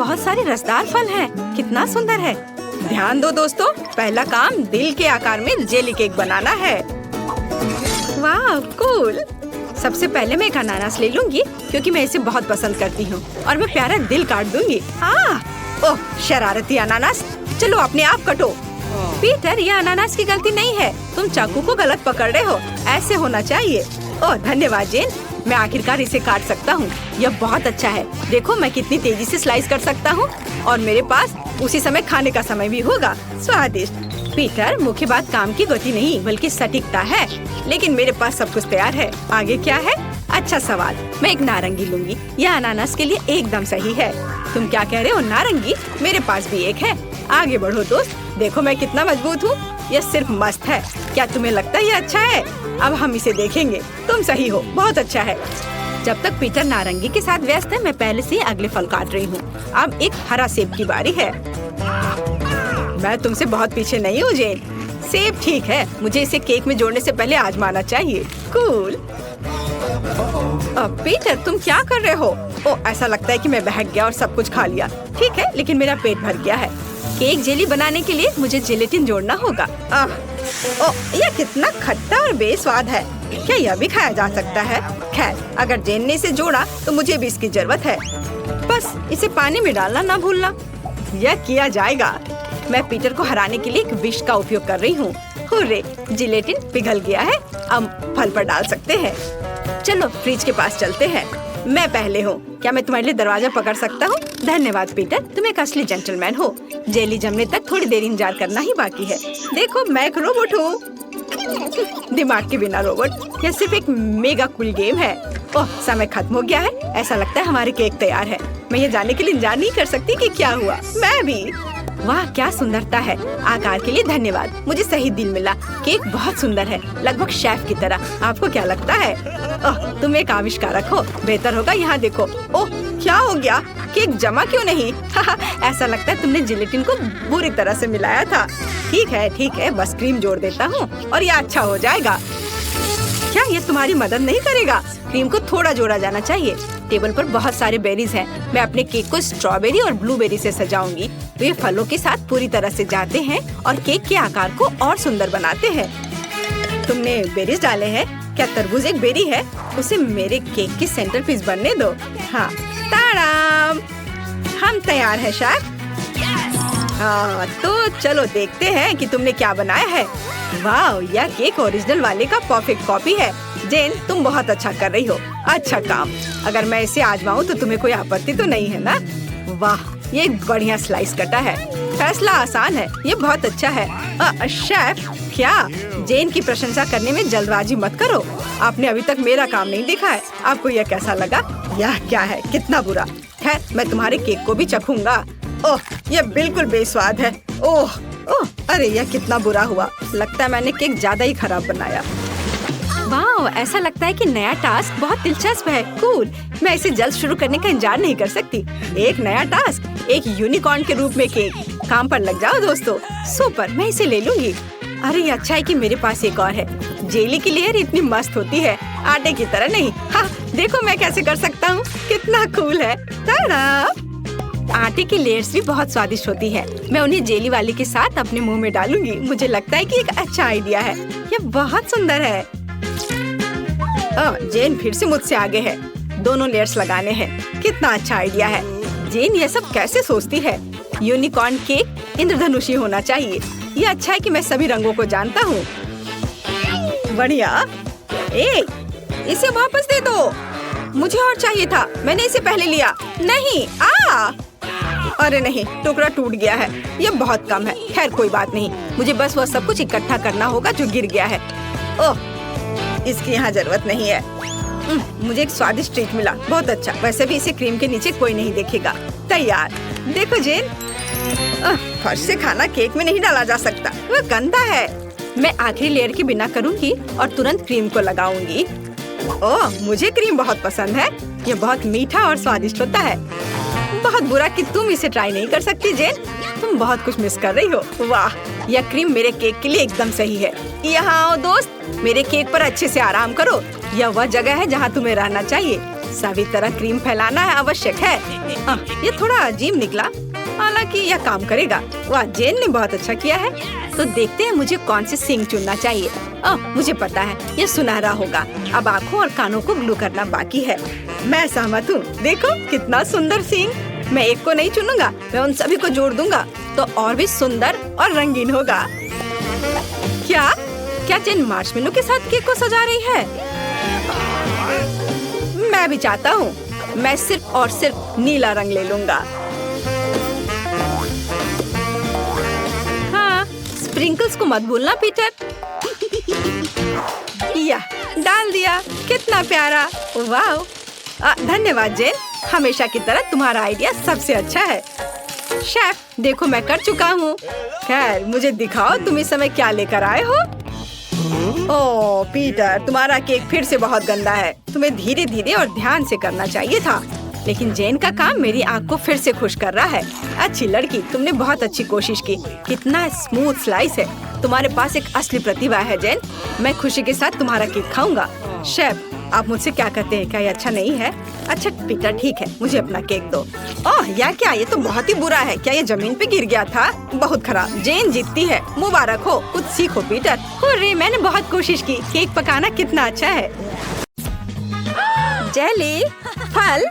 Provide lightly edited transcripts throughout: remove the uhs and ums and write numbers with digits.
बहुत सारे रसदार फल हैं। कितना सुंदर है। ध्यान दो दोस्तों, पहला काम दिल के आकार में जेली केक बनाना है। वाह कूल। सबसे पहले मैं एक अनानास ले लूंगी क्योंकि मैं इसे बहुत पसंद करती हूँ और मैं प्यारा दिल काट दूंगी। ओह शरारती अनानास, चलो अपने आप कटो। पीटर, यह अनानास की गलती नहीं है, तुम चाकू को गलत पकड़ रहे हो, ऐसे होना चाहिए। ओह धन्यवाद जेन, मैं आखिरकार इसे काट सकता हूँ। यह बहुत अच्छा है। देखो मैं कितनी तेजी से स्लाइस कर सकता हूँ और मेरे पास उसी समय खाने का समय भी होगा। स्वादिष्ट। पीटर, मुख्य बात काम की गति नहीं बल्कि सटीकता है, लेकिन मेरे पास सब कुछ तैयार है। आगे क्या है? अच्छा सवाल। मैं एक नारंगी लूंगी। यह अनानास के लिए एकदम सही है। तुम क्या कह रहे हो? नारंगी? मेरे पास भी एक है। आगे बढ़ो दोस्त, देखो मैं कितना मजबूत हूँ। यह सिर्फ मस्त है। क्या तुम्हें लगता है ये अच्छा है? अब हम इसे देखेंगे। तुम सही हो, बहुत अच्छा है। जब तक पीटर नारंगी के साथ व्यस्त है, मैं पहले से अगले फल काट रही हूँ। अब एक हरा सेब की बारी है। मैं तुमसे बहुत पीछे नहीं हूँ जेन। सेब ठीक है, मुझे इसे केक में जोड़ने से पहले आजमाना चाहिए। कूल। पीटर, तुम क्या कर रहे हो? ऐसा लगता है कि मैं बहक गया और सब कुछ खा लिया। ठीक है, लेकिन मेरा पेट भर गया है। केक जेली बनाने के लिए मुझे जेलेटिन जोड़ना होगा। यह कितना खट्टा और बेस्वाद है। क्या यह भी खाया जा सकता है? खैर, अगर जेन ने इसे जोड़ा तो मुझे भी इसकी जरूरत है। बस इसे पानी में डालना ना भूलना। यह किया जाएगा। मैं पीटर को हराने के लिए एक विश का उपयोग कर रही हूँ। हुर्रे, जिलेटिन पिघल गया है। अब फल पर डाल सकते हैं। चलो फ्रिज के पास चलते हैं। मैं पहले हूँ। क्या मैं तुम्हारे लिए दरवाजा पकड़ सकता हूँ? धन्यवाद पीटर, तुम एक असली जेंटलमैन हो। जेली जमने तक थोड़ी देर इंतजार करना ही बाकी है। देखो मैं एक रोबोट हूँ। दिमाग के बिना रोबोट। यह सिर्फ एक मेगा कूल गेम है। ओह समय खत्म हो गया है। ऐसा लगता है हमारे केक तैयार है। मैं ये जानने के लिए इंतजार नहीं कर सकती कि क्या हुआ। मैं भी। वाह क्या सुंदरता है। आकार के लिए धन्यवाद, मुझे सही दिल मिला। केक बहुत सुंदर है, लगभग शेफ की तरह। आपको क्या लगता है? ओह तुम एक आविष्कारक हो। बेहतर होगा यहाँ देखो। ओह क्या हो गया? केक जमा क्यों नहीं? ऐसा लगता है तुमने जिलेटिन को बुरी तरह से मिलाया था। ठीक है, बस क्रीम जोड़ देता हूँ और ये अच्छा हो जाएगा। क्या ये तुम्हारी मदद नहीं करेगा? क्रीम को थोड़ा जोड़ा जाना चाहिए। टेबल पर बहुत सारे बेरीज हैं। मैं अपने केक को स्ट्रॉबेरी और ब्लूबेरी से सजाऊंगी। वे फलों के साथ पूरी तरह से जाते हैं और केक के आकार को और सुंदर बनाते हैं। तुमने बेरीज डाले हैं? क्या तरबूज एक बेरी है? उसे मेरे केक की सेंटर पीस बनने दो। हाँ, ताड़ाम, हम तैयार हैं शेफ। हाँ तो चलो देखते हैं कि तुमने क्या बनाया है। वाह, यह केक ओरिजिनल वाले का परफेक्ट कॉपी है। जेन, तुम बहुत अच्छा कर रही हो। अच्छा काम। अगर मैं इसे आजमाऊं तो तुम्हें कोई आपत्ति तो नहीं है ना? वाह, ये एक बढ़िया स्लाइस कटा है। फैसला आसान है, ये बहुत अच्छा है। शेफ, क्या? जेन की प्रशंसा करने में जल्दबाजी मत करो। आपने अभी तक मेरा काम नहीं देखा है। आपको यह कैसा लगा? यह क्या है? कितना बुरा। खैर, मैं तुम्हारे केक को भी चखूंगा। ओह, यह बिल्कुल बेस्वाद है। ओह, अरे यह कितना बुरा हुआ। लगता है मैंने केक ज्यादा ही खराब बनाया। वाह, ऐसा लगता है कि नया टास्क बहुत दिलचस्प है। कूल, मैं इसे जल्द शुरू करने का इंतजार नहीं कर सकती। एक नया टास्क, एक यूनिकॉर्न के रूप में केक। काम पर लग जाओ दोस्तों। सुपर, मैं इसे ले लूंगी। अरे ये अच्छा है कि मेरे पास एक और है। जेली की लेयर इतनी मस्त होती है, आटे की तरह नहीं। हाँ, देखो मैं कैसे कर सकता हूँ। कितना कूल है। ताड़ा! आटे की लेयर्स भी बहुत स्वादिष्ट होती है। मैं उन्हें जेली वाले के साथ अपने मुंह में डालूंगी। मुझे लगता है कि एक अच्छा आइडिया है। यह बहुत सुंदर है। जेन फिर से मुझसे आगे है। दोनों लेयर्स लगाने हैं। कितना अच्छा आइडिया है। जेन ये सब कैसे सोचती है? यूनिकॉर्न केक इंद्रधनुषी होना चाहिए। ये अच्छा है कि मैं सभी रंगों को जानता हूँ। बढ़िया। इसे वापस दे दो। मुझे और चाहिए था। मैंने इसे पहले लिया। नहीं। अरे नहीं, टुकड़ा टूट गया है। ये बहुत कम है। खैर कोई बात नहीं, मुझे बस वह सब कुछ इकट्ठा करना होगा जो गिर गया है। ओह, इसकी यहाँ जरूरत नहीं है। मुझे एक स्वादिष्ट ट्रीट मिला। बहुत अच्छा। वैसे भी इसे क्रीम के नीचे कोई नहीं देखेगा। तैयार। देखो जेन, फर्श से खाना केक में नहीं डाला जा सकता, वह गंदा है। मैं आखिरी लेयर के बिना करूँगी और तुरंत क्रीम को लगाऊंगी। ओह, मुझे क्रीम बहुत पसंद है। यह बहुत मीठा और स्वादिष्ट होता है। बहुत बुरा कि तुम इसे ट्राई नहीं कर सकती जेन। तुम बहुत कुछ मिस कर रही हो। वाह, यह क्रीम मेरे केक के लिए एकदम सही है। यहाँ आओ दोस्त, मेरे केक पर अच्छे से आराम करो। यह वह जगह है जहाँ तुम्हें रहना चाहिए। सभी तरह क्रीम फैलाना है आवश्यक है। ये थोड़ा अजीब निकला, हालांकि यह काम करेगा। वाह, जेन ने बहुत अच्छा किया है। तो देखते हैं मुझे कौन से सींग चुनना चाहिए। मुझे पता है, ये सुनहरा होगा। अब आँखों और कानों को ग्लू करना बाकी है। मैं सहमत हूँ। देखो कितना सुंदर सींग। मैं एक को नहीं चुनूंगा, मैं उन सभी को जोड़ दूंगा तो और भी सुंदर और रंगीन होगा। क्या जेन मार्शमेलो के साथ केक को सजा रही है? मैं भी चाहता हूँ। मैं सिर्फ और सिर्फ नीला रंग ले लूंगा। हाँ, स्प्रिंकल्स को मत भूलना पीटर। या डाल दिया, कितना प्यारा। वाह, धन्यवाद जेन। हमेशा की तरह तुम्हारा आइडिया सबसे अच्छा है। शेफ, देखो मैं कर चुका हूँ। खैर, मुझे दिखाओ तुम इस समय क्या लेकर आए हो। ओह पीटर, तुम्हारा केक फिर से बहुत गंदा है। तुम्हें धीरे धीरे और ध्यान से करना चाहिए था। लेकिन जेन का काम मेरी आँख को फिर से खुश कर रहा है। अच्छी लड़की, तुमने बहुत अच्छी कोशिश की। कितना स्मूथ स्लाइस है। तुम्हारे पास एक असली प्रतिभा है जेन। मैं खुशी के साथ तुम्हारा केक खाऊंगा। शेफ, आप मुझसे क्या कहते हैं? क्या ये अच्छा नहीं है? अच्छा पीटर, ठीक है, मुझे अपना केक दो। ओह या क्या, ये तो बहुत ही बुरा है। क्या ये जमीन पे गिर गया था? बहुत खराब। जेन जीतती है। मुबारक हो, कुछ सीखो पीटर। अरे मैंने बहुत कोशिश की। केक पकाना कितना अच्छा है। जेली, फल,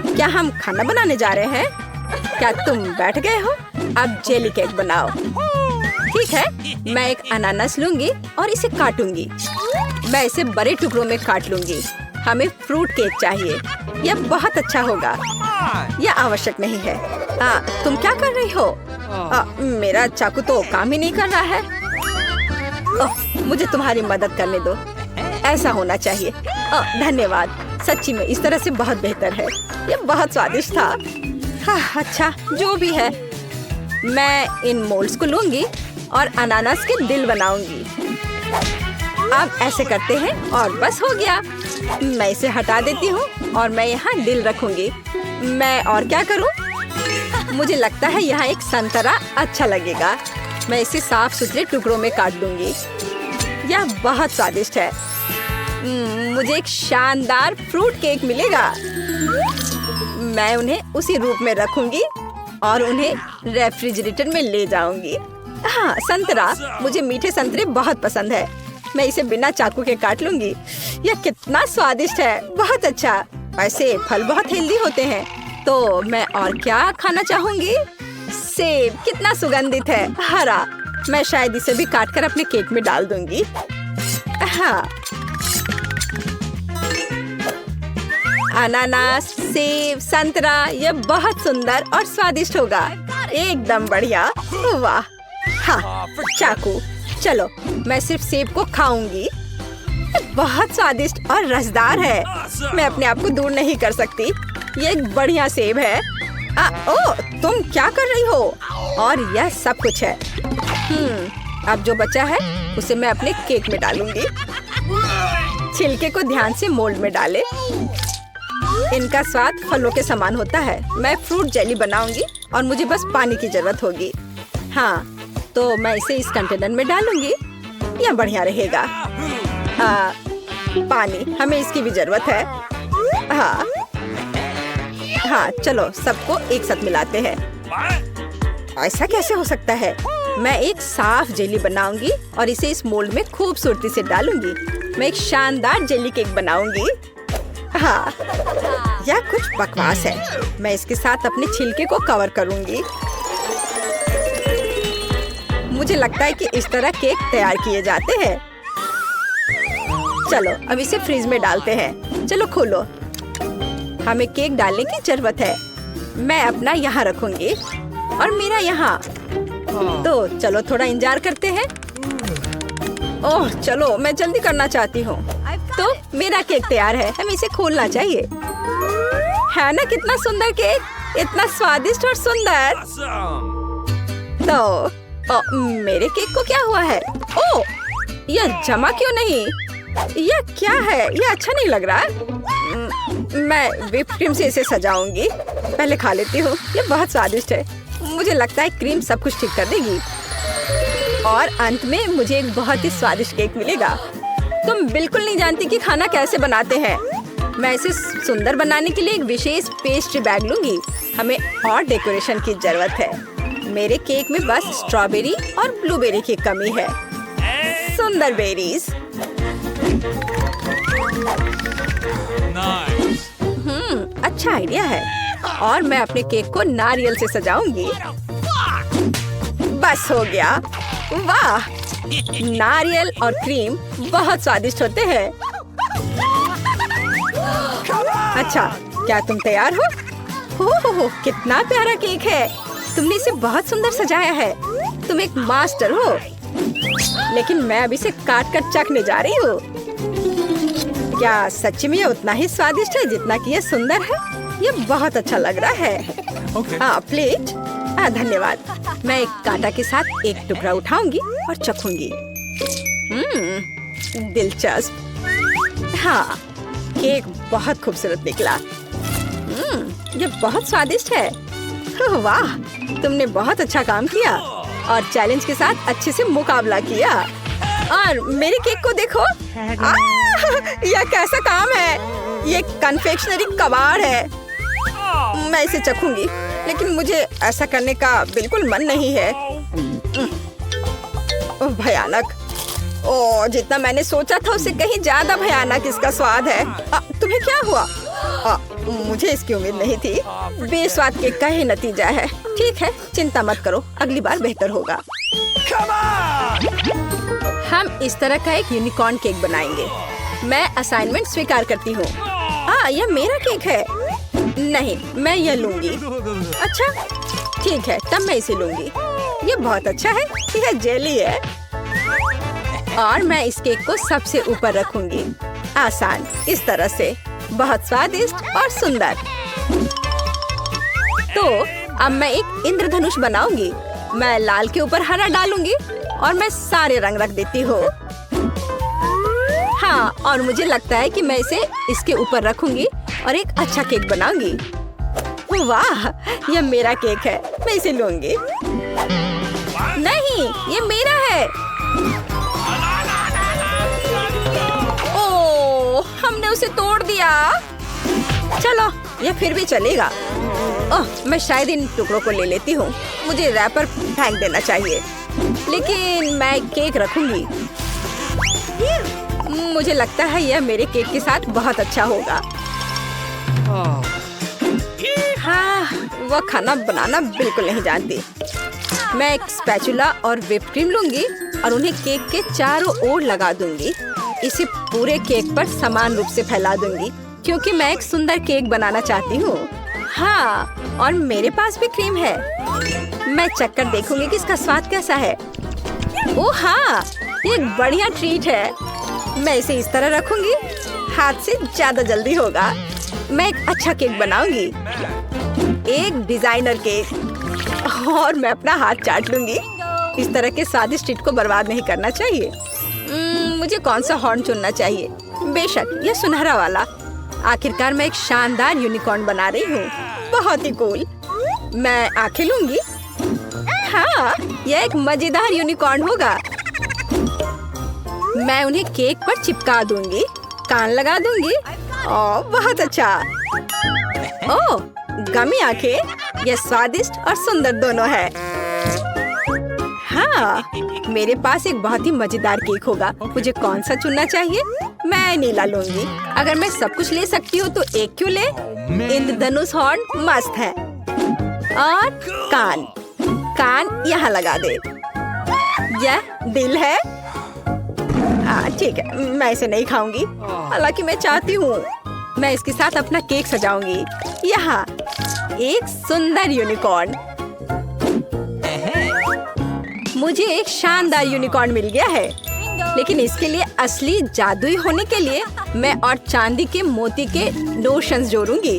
क्या हम खाना बनाने जा रहे हैं? क्या तुम बैठ गए हो? अब जेली केक बनाओ। ठीक है, मैं एक अनानास लूंगी और इसे काटूंगी। मैं इसे बड़े टुकड़ों में काट लूंगी। हमें फ्रूट केक चाहिए। यह बहुत अच्छा होगा। यह आवश्यक नहीं है। तुम क्या कर रही हो? मेरा चाकू तो काम ही नहीं कर रहा है। मुझे तुम्हारी मदद करने दो। ऐसा होना चाहिए। धन्यवाद। सच्ची में इस तरह से बहुत बेहतर है। यह बहुत स्वादिष्ट था। अच्छा, जो भी है, मैं इन मोल्ड्स को लूंगी और अनानास के दिल बनाऊंगी। अब ऐसे करते हैं और बस हो गया। मैं इसे हटा देती हूँ और मैं यहाँ दिल रखूंगी। मैं और क्या करूँ? मुझे लगता है यहाँ एक संतरा अच्छा लगेगा। मैं इसे साफ सुथरे टुकड़ों में काट दूंगी। यह बहुत स्वादिष्ट है। मुझे एक शानदार फ्रूट केक मिलेगा। मैं उन्हें उसी रूप में रखूंगी और उन्हें रेफ्रिजरेटर में ले जाऊंगी। हाँ, संतरा, मुझे मीठे संतरे बहुत पसंद है। मैं इसे बिना चाकू के काट लूंगी। यह कितना स्वादिष्ट है। बहुत अच्छा। ऐसे फल बहुत हेल्दी होते हैं। तो मैं और क्या खाना चाहूंगी? सेब, कितना सुगंधित है। हरा, मैं शायद इसे भी काटकर अपने केक में डाल दूंगी। हाँ, अनानास, सेब, संतरा, यह बहुत सुंदर और स्वादिष्ट होगा। एकदम बढ़िया। वाह। हाँ, चाकू। चलो, मैं सिर्फ सेब को खाऊंगी। बहुत स्वादिष्ट और रसदार है। मैं अपने आप को दूर नहीं कर सकती। ये एक बढ़िया सेब है। ओह, तुम क्या कर रही हो? और यह सब कुछ है। अब जो बचा है उसे मैं अपने केक में डालूंगी। छिलके को ध्यान से मोल्ड में डालें। इनका स्वाद फलों के समान होता है। मैं फ्रूट जेली बनाऊंगी और मुझे बस पानी की जरूरत होगी। हाँ, तो मैं इसे इस कंटेनर में डालूंगी। यह बढ़िया रहेगा। पानी, हमें इसकी भी जरूरत है। हाँ, चलो सबको एक साथ मिलाते हैं। ऐसा कैसे हो सकता है? मैं एक साफ जेली बनाऊंगी और इसे इस मोल्ड में खूबसूरती से डालूंगी। मैं एक शानदार जेली केक बनाऊंगी। हाँ, यह कुछ बकवास है। मैं इसके साथ अपने छिलके को कवर करूंगी। मुझे लगता है कि इस तरह केक तैयार किए जाते हैं। चलो, अब इसे फ्रीज में डालते हैं। चलो खोलो। हमें केक डालने की जरूरत है। मैं अपना यहाँ रखूंगी और मेरा यहाँ। तो चलो थोड़ा इंतजार करते हैं। ओह चलो, मैं जल्दी करना चाहती हूँ। तो मेरा केक तैयार है। हमें इसे खोलना चाहिए। है ना कितना सुंदर केक? इतना स्वादिष्ट और सुंदर। तो मेरे केक को क्या हुआ है? ओह, यह जमा क्यों नहीं? यह क्या है? यह अच्छा नहीं लग रहा। मैं व्हिप क्रीम से इसे सजाऊंगी। पहले खा लेती हूँ। यह बहुत स्वादिष्ट है। मुझे लगता है क्रीम सब कुछ ठीक कर देगी और अंत में मुझे एक बहुत ही स्वादिष्ट केक मिलेगा। तुम बिल्कुल नहीं जानती कि खाना कैसे बनाते हैं। मैं इसे सुंदर बनाने के लिए एक विशेष पेस्ट्री बैग लूंगी। हमें और डेकोरेशन की जरूरत है। मेरे केक में बस स्ट्रॉबेरी और ब्लूबेरी की कमी है। सुंदर बेरीज। अच्छा आइडिया है। और मैं अपने केक को नारियल से सजाऊंगी। बस हो गया। वाह, नारियल और क्रीम बहुत स्वादिष्ट होते हैं। अच्छा, क्या तुम तैयार हो? हो, कितना प्यारा केक है। तुमने इसे बहुत सुंदर सजाया है। तुम एक मास्टर हो। लेकिन मैं अभी इसे काट कर चखने जा रही हूँ। क्या सच्ची में ये उतना ही स्वादिष्ट है जितना कि ये सुंदर है? ये बहुत अच्छा लग रहा है। प्लेट। धन्यवाद। मैं एक कांटा के साथ एक टुकड़ा उठाऊंगी और चखूंगी। दिलचस्प। हाँ, केक बहुत खूबसूरत निकला। ये बहुत स्वादिष्ट है। वाह, तुमने बहुत अच्छा काम किया और चैलेंज के साथ अच्छे से मुकाबला किया। और मेरे केक को देखो। यह कैसा काम है? ये कन्फेक्शनरी कबाड़ है। मैं इसे चखूंगी, लेकिन मुझे ऐसा करने का बिल्कुल मन नहीं है। भयानक। जितना मैंने सोचा था उससे कहीं ज्यादा भयानक इसका स्वाद है। तुम्हें क्या हुआ? मुझे इसकी उम्मीद नहीं थी। बेस्वाद केक का ही नतीजा है। ठीक है, चिंता मत करो, अगली बार बेहतर होगा। हम इस तरह का एक यूनिकॉर्न केक बनाएंगे। मैं असाइनमेंट स्वीकार करती हूँ। यह मेरा केक है। नहीं, मैं यह लूंगी। अच्छा, ठीक है, तब मैं इसे लूंगी। ये बहुत अच्छा है। यह जेली है। और मैं इस केक को सबसे ऊपर रखूंगी। आसान, इस तरह से। बहुत स्वादिष्ट और सुंदर। तो अब मैं एक इंद्रधनुष बनाऊंगी। मैं लाल के ऊपर हरा डालूंगी और मैं सारे रंग रख देती हूँ। हाँ, और मुझे लगता है कि मैं इसे इसके ऊपर रखूंगी और एक अच्छा केक बनाऊंगी। वाह, यह मेरा केक है। मैं इसे लूंगी। नहीं, ये मेरा है। हमने उसे तोड़ दिया। चलो, यह फिर भी चलेगा। मैं शायद इन टुकड़ों को ले लेती हूँ। मुझे रैपर फेंक देना चाहिए, लेकिन मैं केक रखूंगी। मुझे लगता है यह मेरे केक के साथ बहुत अच्छा होगा। हाँ, वह खाना बनाना बिल्कुल नहीं जानती। मैं एक स्पैचुला और व्हिप क्रीम लूंगी और उन्हें केक के चारों ओर लगा दूंगी। इसे पूरे केक पर समान रूप से फैला दूंगी, क्योंकि मैं एक सुंदर केक बनाना चाहती हूँ। हाँ, और मेरे पास भी क्रीम है। मैं चखकर देखूंगी कि इसका स्वाद कैसा है। ओह हाँ, ये एक बढ़िया ट्रीट है। मैं इसे इस तरह रखूंगी। हाथ से ज्यादा जल्दी होगा। मैं एक अच्छा केक बनाऊंगी, एक डिजाइनर केक। और मैं अपना हाथ चाट लूंगी। इस तरह के स्वादिष्ट ट्रीट को बर्बाद नहीं करना चाहिए। मुझे कौन सा हॉर्न चुनना चाहिए? बेशक, यह सुनहरा वाला। आखिरकार मैं एक शानदार यूनिकॉर्न बना रही हूँ। बहुत ही कूल। मैं आंखें लूंगी। हाँ, यह एक मजेदार यूनिकॉर्न होगा। मैं उन्हें केक पर चिपका दूंगी, कान लगा दूंगी। ओह, बहुत अच्छा। ओह, गमी आंखें। यह स्वादिष्ट और सुंदर दोनों है। हाँ, मेरे पास एक बहुत ही मजेदार केक होगा। मुझे कौन सा चुनना चाहिए? मैं नीला लूंगी। अगर मैं सब कुछ ले सकती हूँ तो एक क्यों ले? इंद्रधनुष हॉर्न मस्त है। और कान यहाँ लगा दे। यह दिल है। ठीक है, मैं इसे नहीं खाऊंगी, हालांकि मैं चाहती हूँ। मैं इसके साथ अपना केक सजाऊंगी। यहाँ एक सुंदर यूनिकॉर्न। मुझे एक शानदार यूनिकॉर्न मिल गया है, लेकिन इसके लिए असली जादुई होने के लिए मैं और चांदी के मोती के लोशंस जोड़ूंगी।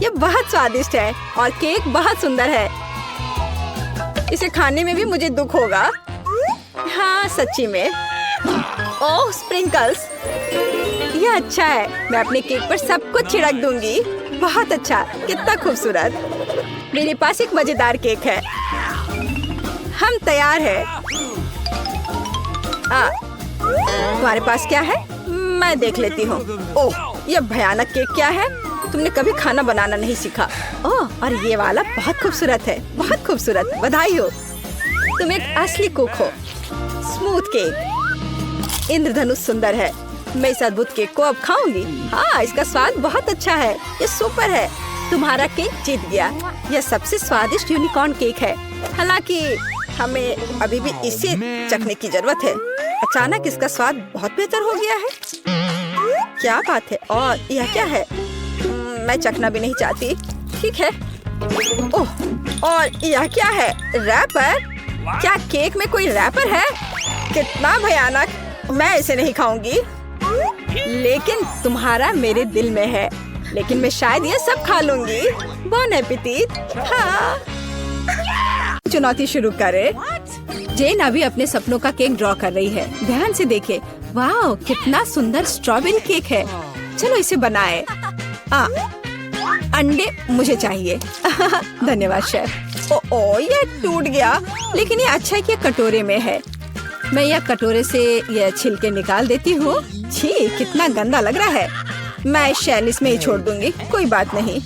ये बहुत स्वादिष्ट है और केक बहुत सुंदर है। इसे खाने में भी मुझे दुख होगा। हाँ, सच्ची में। ओह, स्प्रिंकल्स। यह अच्छा है। मैं अपने केक पर सब कुछ छिड़क दूंगी। बहुत अच्छा, कितना खूबसूरत। मेरे पास एक मजेदार केक है। हम तैयार हैं। तुम्हारे पास क्या है? मैं देख लेती हूँ। ओह, ये भयानक केक क्या है? तुमने कभी खाना बनाना नहीं सीखा। ओह, और ये वाला बहुत खूबसूरत है, बहुत खूबसूरत। बधाई हो, तुम एक असली कुक हो। स्मूथ केक, इंद्रधनुष सुंदर है। मैं इस अद्भुत केक को अब खाऊंगी। हाँ, इसका स्वाद बहुत अच्छा है, ये सुपर है। तुम्हारा केक जीत गया। यह सबसे स्वादिष्ट यूनिकॉर्न केक है। हालांकि हमें अभी भी इसे चखने की जरूरत है। अचानक इसका स्वाद बहुत बेहतर हो गया है। क्या बात है? और यह क्या है? मैं चखना भी नहीं चाहती। ठीक है। ओह, और यह क्या है? रैपर? क्या केक में कोई रैपर है? कितना भयानक! मैं इसे नहीं खाऊंगी। लेकिन तुम्हारा मेरे दिल में है। लेकिन मैं शायद ये सब खा लूंगी। बॉन एपेटिट। हाँ, चुनौती शुरू करें। जेन अभी अपने सपनों का केक ड्रॉ कर रही है। ध्यान से देखे। वाह, कितना सुंदर स्ट्रॉबेरी केक है। चलो इसे बनाए। अंडे मुझे चाहिए। धन्यवाद शेफ। ओ, ये टूट गया। लेकिन ये अच्छा है कि ये कटोरे में है। मैं यह कटोरे से यह छिलके निकाल देती हूँ। छी, कितना गंदा लग रहा है। मैं शैल इसमें ही छोड़ दूंगी। कोई बात नहीं,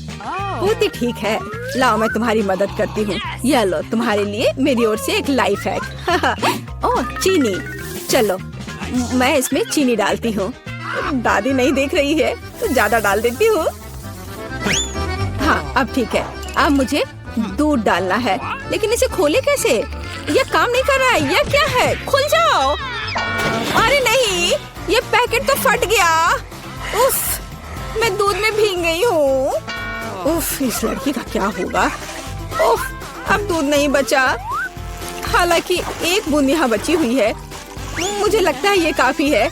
बहुत ही ठीक है। लाओ, मैं तुम्हारी मदद करती हूँ। यह लो, तुम्हारे लिए मेरी ओर से एक लाइफ हैक। ओह, चीनी। चलो, मैं इसमें चीनी डालती हूँ। दादी नहीं देख रही है तो ज्यादा डाल देती हूँ। हाँ, अब ठीक है। अब मुझे दूध डालना है। लेकिन इसे खोले कैसे? यह काम नहीं कर रहा है। यह क्या है? खुल जाओ। अरे नहीं, ये पैकेट तो फट गया। उफ, मैं दूध में भीग गई हूँ। उफ, इस लड़की का क्या होगा? उफ, अब दूध नहीं बचा। हालांकि एक बूंद यहाँ बची हुई है। मुझे लगता है ये काफी है।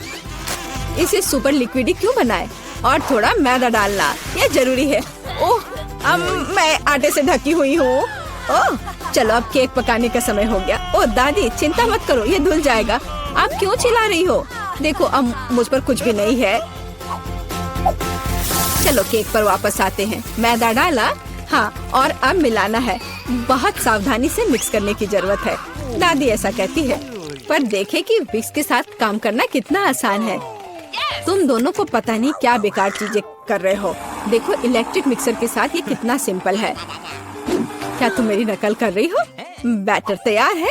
इसे सुपर लिक्विड क्यों बनाए? और थोड़ा मैदा डालना, यह जरूरी है। ओह, अब मैं आटे से ढकी हुई हूँ। ओह, चलो अब केक पकाने का समय हो गया। ओह दादी, चिंता मत करो, ये धुल जाएगा। आप क्यों चिल्ला रही हो? देखो, अब मुझ पर कुछ भी नहीं है। चलो केक पर वापस आते हैं। मैदा डाला। हाँ, और अब मिलाना है। बहुत सावधानी से मिक्स करने की जरूरत है। दादी ऐसा कहती है। पर देखे कि विक्स के साथ काम करना कितना आसान है। तुम दोनों को पता नहीं क्या बेकार चीजें कर रहे हो। देखो, इलेक्ट्रिक मिक्सर के साथ ये कितना सिंपल है। क्या तुम मेरी नकल कर रही हो? बैटर तैयार है।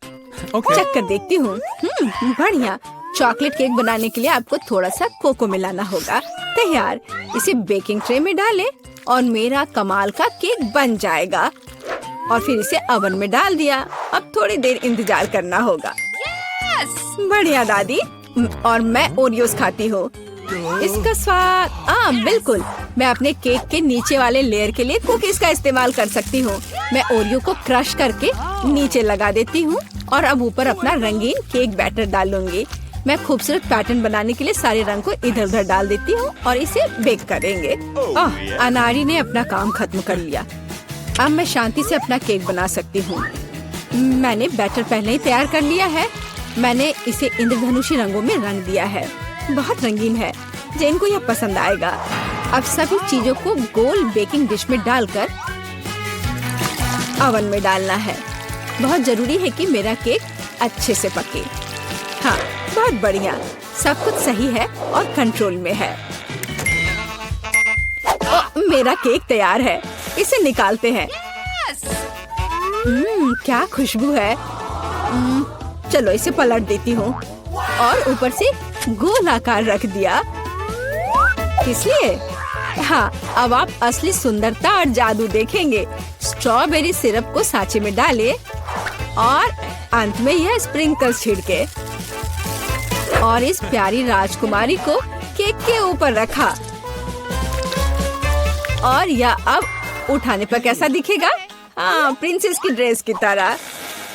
चेक कर देखती हूँ। बढ़िया। चॉकलेट केक बनाने के लिए आपको थोड़ा सा कोको मिलाना होगा। तैयार। इसे बेकिंग ट्रे में डालें और मेरा कमाल का केक बन जाएगा। और फिर इसे ओवन में डाल दिया। अब थोड़ी देर इंतजार करना होगा। बढ़िया दादी। और मैं ओरियोस खाती हूँ। इसका स्वाद बिल्कुल। मैं अपने केक के नीचे वाले लेयर के लिए कुकीज का इस्तेमाल कर सकती हूँ। मैं ओरियो को क्रश करके नीचे लगा देती हूँ और अब ऊपर अपना रंगीन केक बैटर डालूंगी। मैं खूबसूरत पैटर्न बनाने के लिए सारे रंग को इधर उधर डाल देती हूँ और इसे बेक करेंगे। अनारी ने अपना काम खत्म कर लिया। अब मैं शांति से अपना केक बना सकती हूँ। मैंने बैटर पहले ही तैयार कर लिया है। मैंने इसे इंद्रधनुषी रंगों में रंग दिया है। बहुत रंगीन है। जेन को यह पसंद आएगा। अब सभी चीजों को गोल बेकिंग डिश में डालकर ओवन में डालना है। बहुत जरूरी है कि मेरा केक अच्छे से पके। हाँ, बहुत बढ़िया। सब कुछ सही है और कंट्रोल में है। मेरा केक तैयार है। इसे निकालते हैं। क्या खुशबू है। चलो इसे पलट देती हूँ और ऊपर से गोल आकार रख दिया। इसलिए हाँ, अब आप असली सुंदरता और जादू देखेंगे। स्ट्रॉबेरी सिरप को सांचे में डालें और अंत में यह स्प्रिंकल्स छिड़के और इस प्यारी राजकुमारी को केक के ऊपर रखा। और यह अब उठाने पर कैसा दिखेगा? हाँ, प्रिंसेस की ड्रेस की तरह।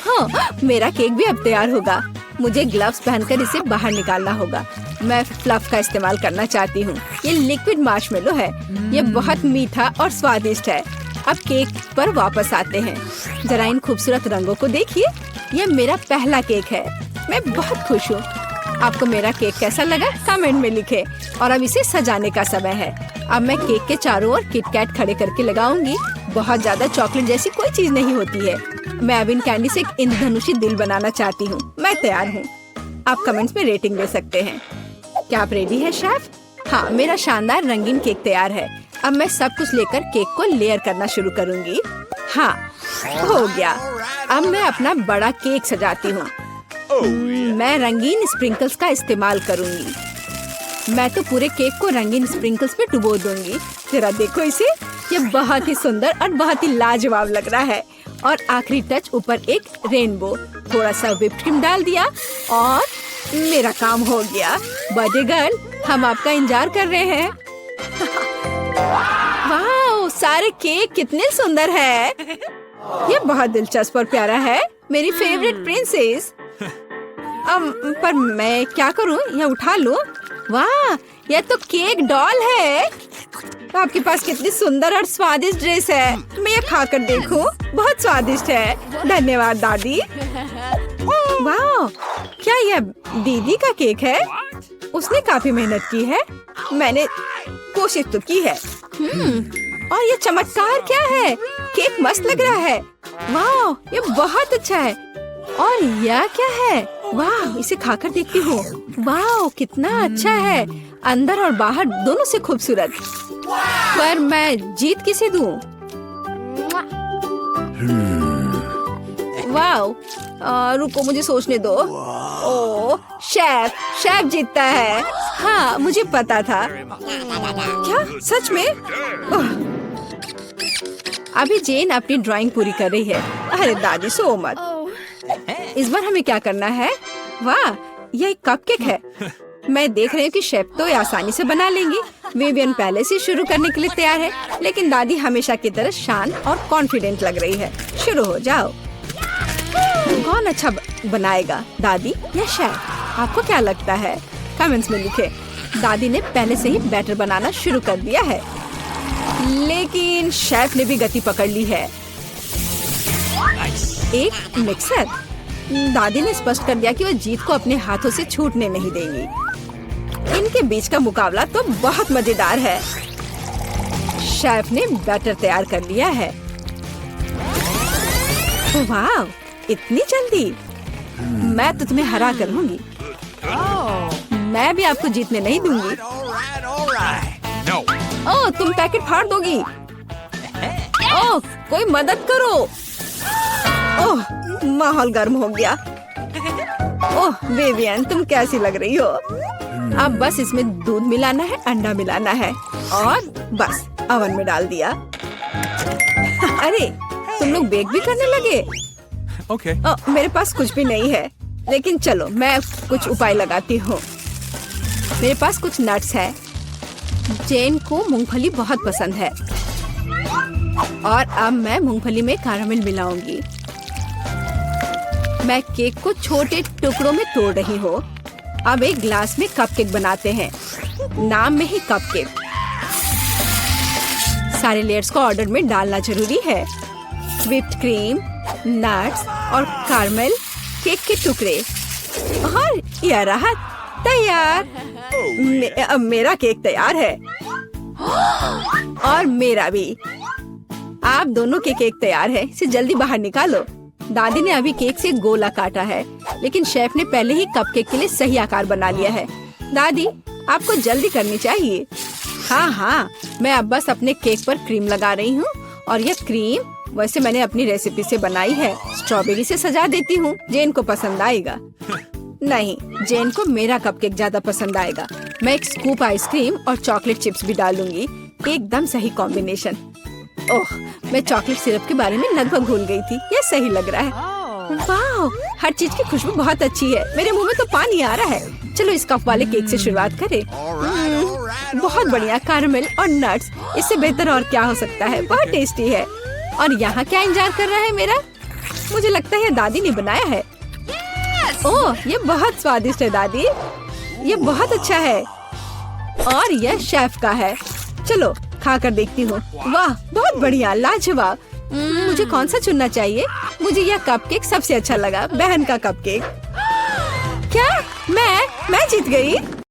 हाँ, मेरा केक भी अब तैयार होगा। मुझे ग्लव्स पहनकर इसे बाहर निकालना होगा। मैं फ्लफ का इस्तेमाल करना चाहती हूँ। ये लिक्विड मार्शमेलो है। ये बहुत मीठा और स्वादिष्ट है। अब केक पर वापस आते हैं। जरा इन खूबसूरत रंगों को देखिए। ये मेरा पहला केक है। मैं बहुत खुश हूँ। आपको मेरा केक कैसा लगा? कमेंट में लिखें। और अब इसे सजाने का समय है। अब मैं केक के चारों ओर किटकैट खड़े करके लगाऊंगी। बहुत ज्यादा चॉकलेट जैसी कोई चीज नहीं होती है। मैं अब इन कैंडी से एक इंद्रधनुषी दिल बनाना चाहती हूँ। मैं तैयार हूँ। आप कमेंट्स में रेटिंग दे सकते हैं। क्या आप रेडी हैं शेफ? हाँ, मेरा शानदार रंगीन केक तैयार है। अब मैं सब कुछ लेकर केक को लेयर करना शुरू करूँगी। हाँ, हो गया। अब मैं अपना बड़ा केक सजाती हूँ। मैं रंगीन स्प्रिंकल्स का इस्तेमाल करूँगी। मैं तो पूरे केक को रंगीन स्प्रिंकल्स पे डुबो दूंगी। जरा देखो इसे, ये बहुत ही सुंदर और बहुत ही लाजवाब लग रहा है। और आखिरी टच ऊपर एक रेनबो, थोड़ा सा व्हिप्ड क्रीम डाल दिया और मेरा काम हो गया। बर्थडे गर्ल, हम आपका इंतजार कर रहे हैं। वाह, सारे केक कितने सुंदर है। ये बहुत दिलचस्प और प्यारा है। मेरी फेवरेट प्रिंसेस। पर मैं क्या करूं? ये उठा लूं? वाह, यह तो केक डॉल है। आपके पास कितनी सुंदर और स्वादिष्ट ड्रेस है। मैं ये खाकर देखूं? बहुत स्वादिष्ट है। धन्यवाद दादी। वाह, क्या यह दीदी का केक है? उसने काफी मेहनत की है। मैंने कोशिश तो की है। और ये चमत्कार क्या है? केक मस्त लग रहा है। वाह, ये बहुत अच्छा है। और यह क्या है? वाह, इसे खाकर देखती हूँ। वाह, कितना अच्छा है। अंदर और बाहर दोनों से खूबसूरत। पर मैं जीत किसे दूँ? वाह, रुको मुझे सोचने दो। ओह, शेफ जीतता है। हाँ, मुझे पता था। क्या सच में? अभी जेन अपनी ड्राइंग पूरी कर रही है। अरे दादी, सो मत। इस बार हमें क्या करना है? वाह, यह एक कपकेक है। मैं देख रही हूँ कि शेफ तो ये आसानी से बना लेंगी। विवियन पहले से शुरू करने के लिए तैयार है, लेकिन दादी हमेशा की तरह शांत और कॉन्फिडेंट लग रही है। शुरू हो जाओ। कौन अच्छा बनाएगा, दादी या शेफ? आपको क्या लगता है? कमेंट्स में लिखे। दादी ने पहले से ही बैटर बनाना शुरू कर दिया है, लेकिन शेफ ने भी गति पकड़ ली है। एक मिक्सर। दादी ने स्पष्ट कर दिया कि वह जीत को अपने हाथों से छूटने नहीं देंगी। इनके बीच का मुकाबला तो बहुत मजेदार है। शेफ ने बैटर तैयार कर लिया है। वाह, इतनी जल्दी? मैं तो तुम्हें हरा कर लूंगी। मैं भी आपको जीतने नहीं दूंगी। ओह, तुम पैकेट फाड़ दोगी। ओह, कोई मदद करो। ओह, माहौल गर्म हो गया। ओह विवियन, तुम कैसी लग रही हो? अब बस इसमें दूध मिलाना है, अंडा मिलाना है और बस ओवन में डाल दिया। अरे, तुम लोग बेक भी करने लगे? Okay. मेरे पास कुछ भी नहीं है, लेकिन चलो मैं कुछ उपाय लगाती हूँ। मेरे पास कुछ नट्स है। जेन को मूंगफली बहुत पसंद है और अब मैं मूंगफली में कैरामेल मिलाऊंगी। मैं केक को छोटे टुकड़ों में तोड़ रही हूँ। अब एक ग्लास में कपकेक बनाते हैं। नाम में ही कपकेक। सारे लेयर्स को ऑर्डर में डालना जरूरी है। व्हिप्ड क्रीम, नट्स और कैरामेल, केक के टुकड़े और यह रहा तैयार। अब मेरा केक तैयार है और मेरा भी। आप दोनों के केक तैयार है। इसे जल्दी बाहर निकालो। दादी ने अभी केक से गोला काटा है, लेकिन शेफ ने पहले ही कपकेक के लिए सही आकार बना लिया है। दादी, आपको जल्दी करनी चाहिए। हाँ, मैं अब बस अपने केक पर क्रीम लगा रही हूँ और यह क्रीम वैसे मैंने अपनी रेसिपी से बनाई है। स्ट्रॉबेरी से सजा देती हूँ। जेन को पसंद आएगा। नहीं, जेन को मेरा कपकेक ज्यादा पसंद आएगा। मैं एक स्कूप आइसक्रीम और चॉकलेट चिप्स भी डालूंगी। एकदम सही कॉम्बिनेशन। ओह, मैं चॉकलेट सिरप के बारे में लगभग भूल गई थी। यह सही लग रहा है। वाह, हर चीज की खुशबू बहुत अच्छी है। मेरे मुंह में तो पानी आ रहा है। चलो इस कप वाले केक से शुरुआत करें। बहुत बढ़िया, कैरामेल और नट्स। इससे बेहतर और क्या हो सकता है? बहुत टेस्टी है। और यहाँ क्या इंतजार कर रहा है मेरा? मुझे लगता है दादी ने बनाया है। ओह, ये बहुत स्वादिष्ट है दादी। ये बहुत अच्छा है और यह शेफ का है। चलो खाकर देखती हूँ। वाह, बहुत बढ़िया, लाजवाब। मुझे कौन सा चुनना चाहिए? मुझे यह कपकेक सबसे अच्छा लगा। बहन का कपकेक। क्या मैं जीत गई?